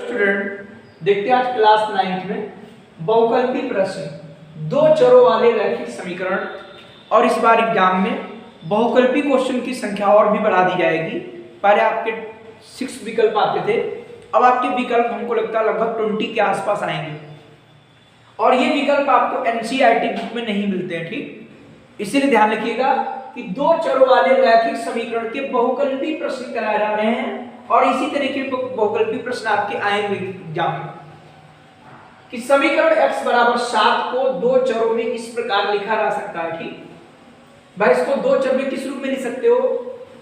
Student देखते हैं आज क्लास 9th में बहुकल्पी प्रश्न, दो चरों वाले रैखिक समीकरण। और इस बार एग्जाम में बहुकल्पी क्वेश्चन की संख्या और भी बढ़ा दी जाएगी। पहले आपके 6 विकल्प आते थे, अब आपके विकल्प हमको लगता है लगभग 20 के आसपास आएंगे। और ये विकल्प आपको एनसीईआरटी बुक में नहीं मिलते हैं, ठीक। इसीलिए ध्यान रखिएगा कि दो चरों वाले रैखिक समीकरण के बहुकल्पी प्रश्न कराए जा रहे हैं और इसी तरीके के बहुकल्पी प्रश्न आपके आएंगे एग्जाम में। कि समीकरण x बराबर 7 को दो चरों में इस प्रकार लिखा जा सकता है, ठीक। भाई इसको दो चर में किस रूप में लिख सकते हो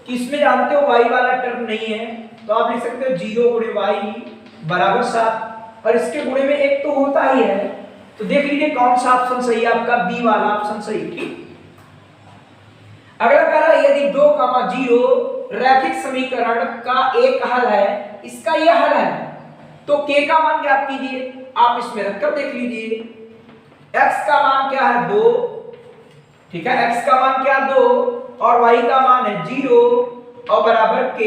कि इसमें जानते हो y वाला टर्म नहीं है तो आप लिख सकते हो 0 गुणे y बराबर 7 और इसके गुणे में एक तो होता ही है। तो देख लीजिए कौन सा ऑप्शन सही है, आपका बी वाला ऑप्शन सही, ठीक। अगला कह रहा है यदि 2, 0 रैखिक समीकरण का एक हल है, इसका यह हल है तो k का मान ज्ञात कीजिए। आप इसमें रखकर देख लीजिए x का मान क्या है 2, ठीक है, x का मान क्या 2 और y का मान है 0 और बराबर k,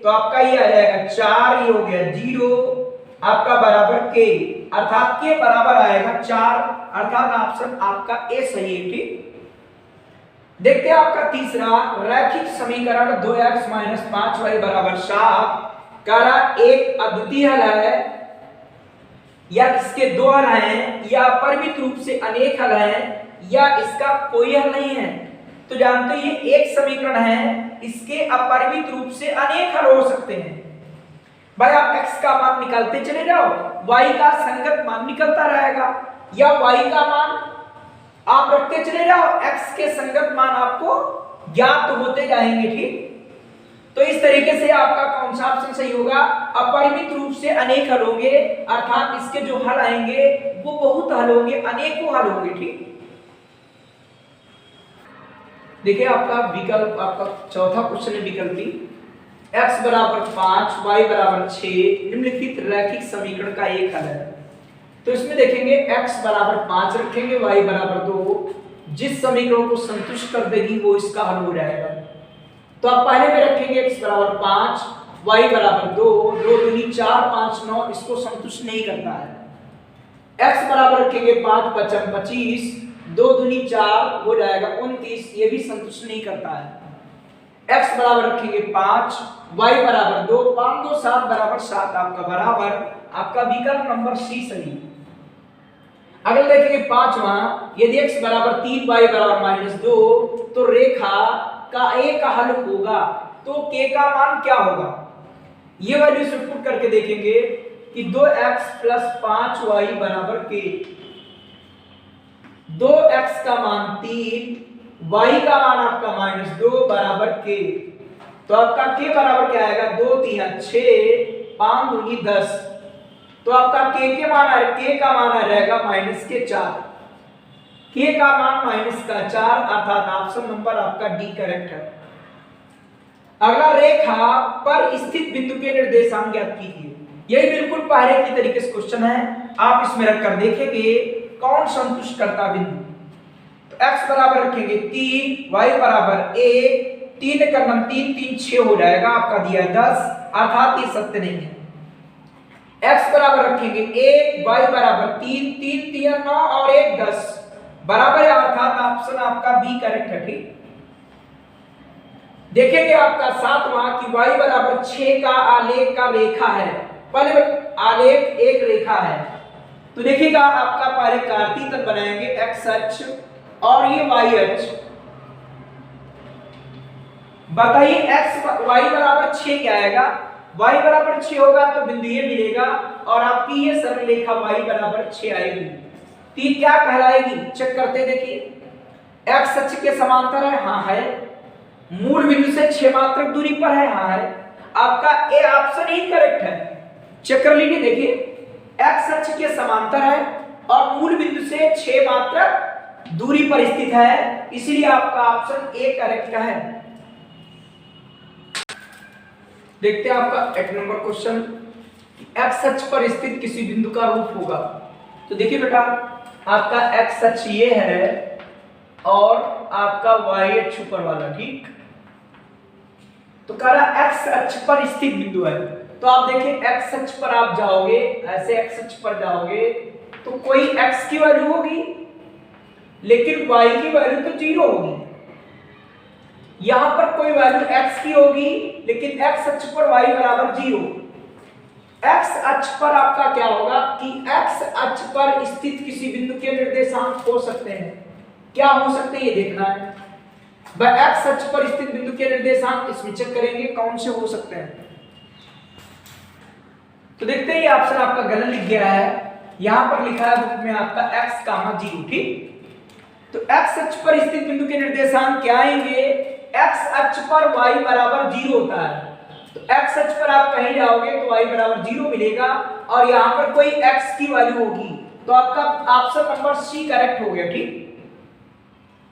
तो आपका ये आ जाएगा 4, ये हो गया 0 आपका बराबर k, अर्थात k बराबर आएगा 4, अर्थात ऑप्शन आपका ए सही है, ठीक। देखते हैं आपका तीसरा रैखिक समीकरण 2x - 5y बराबर 7 का एक अद्वितीय हल है या इसके दो हल हैं या अपरिमित रूप से अनेक हल हैं या इसका कोई हल नहीं है। तो जानते हैं ये एक समीकरण है, इसके अपरिमित रूप से अनेक हल हो सकते हैं। भाई आप x का मान निकालते चले जाओ, y का संगत मान निकलता रहेगा या y का मान आप रखते चले जाओ, x के संगत मान आपको ज्ञात होते जाएंगे, ठीक। तो इस तरीके से आपका कौन सा ऑप्शन सही होगा, अपरिमित रूप से अनेक हल होंगे, अर्थात इसके जो हल आएंगे वो बहुत हल होंगे, अनेकों हल होंगे, ठीक। देखिए आपका विकल्प, आपका चौथा क्वेश्चन है विकल्पी x बराबर 5 y बराबर 6 निम्नलिखित रैखिक समीकरण का एक हल है। तो इसमें देखेंगे x बराबर 5 रखेंगे, y बराबर 2, जिस समीकरण को संतुष्ट कर देगी वो इसका हल हो जाएगा। तो आप पहले में रखेंगे x बराबर 5 y बराबर 2, 2 दूनी 4 5 9, इसको संतुष्ट नहीं करता है। x बराबर रखेंगे 5 5 25, 2 दूनी 4 हो जाएगा 29, ये भी संतुष्ट नहीं करता है। x बराबर रखेंगे 5 y बराबर 2, 5 2 7 बराबर 7, आपका बराबर आपका विकल्प नंबर सी सही। अगला देखेंगे पांचवा, यदि x बराबर 3 y बराबर -2 तो रेखा का एक हल होगा, तो k का मान क्या होगा। ये वैल्यू से पुट करके देखेंगे कि 2x + 5y बराबर k, 2x का मान 3, y का मान आपका -2 बराबर k, तो आपका k बराबर क्या आएगा 2 3 6 5 दूनी 10, तो आपका k के मान k का मान आ जाएगा -4, k का मान -4, अर्थात ऑप्शन नंबर आपका डी करेक्ट है। अगला रेखा पर स्थित बिंदु के निर्देशांक ज्ञात कीजिए। यही बिल्कुल पहले की तरीके से क्वेश्चन है, आप इसमें रखकर देखेंगे कौन संतुष्ट करता बिंदु। तो x बराबर रखेंगे 3 y बराबर 1, 3 का मान 3 3 6 हो जाएगा, आपका दिया 10, अर्थात ये सत्य नहीं है। x बराबर रखेंगे 1 y बराबर 3, 3 3 9 और 1 10 बराबर है, अर्थात ऑप्शन आपका बी करेक्ट है, ठीक। देखेंगे आपका सातवां कि y बराबर 6 का आलेख का रेखा है। पहले आलेख एक रेखा है, तो देखिएगा आपका पहले कार्तीय तल बनाएंगे x अक्ष और ये y अक्ष। बताइए x y बराबर 6 क्या आएगा, y बराबर 6 होगा तो बिंदु ये मिलेगा और आपकी ये सरल रेखा y बराबर 6 आएगी। तीन क्या कहलाएगी, चेक करते देखिए, x अक्ष के समांतर है, हाँ है, मूल बिंदु से 6 मात्रक दूरी पर है, हाँ है, आपका ए ऑप्शन ही करेक्ट है। चेक कर लीजिए, देखिए x अक्ष के समांतर है और मूल बिंदु से 6 मात्रक दूरी पर स्थित है, इसलिए आपका ऑप्शन ए करेक्ट है। देखते हैं आपका 8 नंबर क्वेश्चन, x अक्ष पर स्थित किसी बिंदु का रूप होगा। तो देखिए बेटा आपका x अक्ष ये है और आपका y अक्ष ऊपर वाला, ठीक। तो कह रहा x अक्ष पर स्थित बिंदु है, तो आप देखिए एक्स अक्ष पर आप जाओगे, ऐसे एक्स अक्ष पर जाओगे तो कोई एक्स की वैल्यू होगी लेकिन वाई की वैल्यू तो 0 होगी। यहां पर कोई वैल्यू x की होगी लेकिन x अक्ष पर y बराबर 0। x अक्ष पर आपका क्या होगा कि x अक्ष पर स्थित किसी बिंदु के निर्देशांक हो सकते हैं। क्या हो सकते हैं ये देखना है। वह x अक्ष पर स्थित बिंदु के निर्देशांक इसमें चेक करेंगे कौन से हो सकते हैं। तो देखते हैं ये ऑप्शन आपका गलत लिख गया है। यहां पर लिखा है बुक में आपका x, 0, ठीक। तो x अक्ष पर स्थित बिंदु के निर्देशांक क्या आएंगे, x अक्ष पर y बराबर 0 होता है। तो x अक्ष पर आप कहीं जाओगे तो y बराबर 0 मिलेगा और यहां पर कोई x की वैल्यू होगी तो आपका ऑप्शन नंबर सी करेक्ट हो गया, ठीक।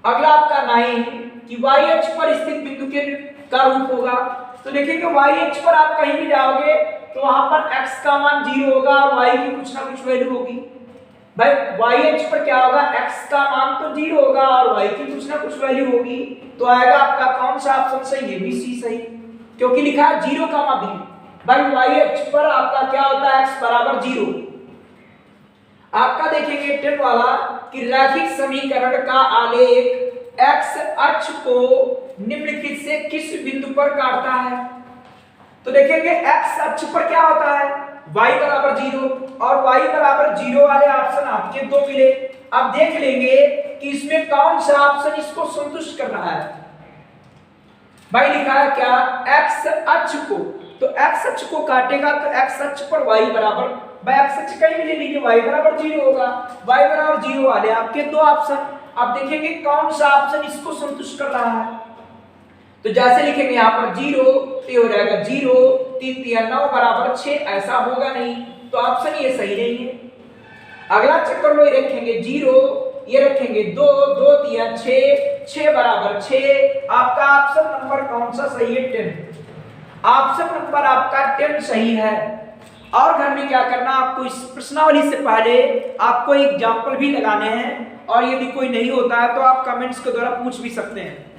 अगला आपका 9 कि y अक्ष पर स्थित बिंदु के का रूप होगा। तो देखेंगे y अक्ष पर आप कहीं भी जाओगे तो वहां पर x का मान 0 होगा और y की कुछ ना कुछ वैल्यू होगी। भाई y अक्ष पर क्या होगा, x का मान तो 0 होगा और y की कुछ ना कुछ वैल्यू होगी। तो आएगा आपका कौन सा ऑप्शन सही है, बी सी सही, क्योंकि लिखा है 0, b। भाई y अक्ष पर आपका क्या होता है, x बराबर 0। आपका देखेंगे 10 वाला कि रैखिक समीकरण का आलेख x अक्ष को निम्नलिखित से किस बिंदु पर काटता है। तो देखेंगे x अक्ष पर क्या होता है, y बराबर 0 और y बराबर 0 वाले ऑप्शन आपके दो मिले। अब देख लेंगे कि इसमें कौन सा ऑप्शन इसको संतुष्ट कर रहा है। भाई लिखा है क्या, x अक्ष को, तो x अक्ष को काटेगा तो x अक्ष पर y बराबर, भाई x अक्ष कहीं भी ले लीजिए y बराबर 0 होगा, y बराबर 0 वाले आपके दो ऑप्शन। अब देखेंगे कौन सा ऑप्शन इसको संतुष्ट कर रहा है। तो जैसे लिखेंगे यहाँ पर 0 तो हो जाएगा 0, 3 3 9 बराबर 6, ऐसा होगा नहीं तो ऑप्शन ये सही नहीं है। अगला चक्कर में रखेंगे 0, ये रखेंगे 2 2 3 6, 6 बराबर 6। आपका ऑप्शन नंबर कौन सा सही है, 10। ऑप्शन नंबर आपका 10 सही है। और घर में क्या करना, आपको इस प्रश्नावली से पहले आपको एग्जाम्पल भी लगाने हैं और यदि कोई नहीं होता है तो आप कमेंट्स के द्वारा पूछ भी सकते हैं।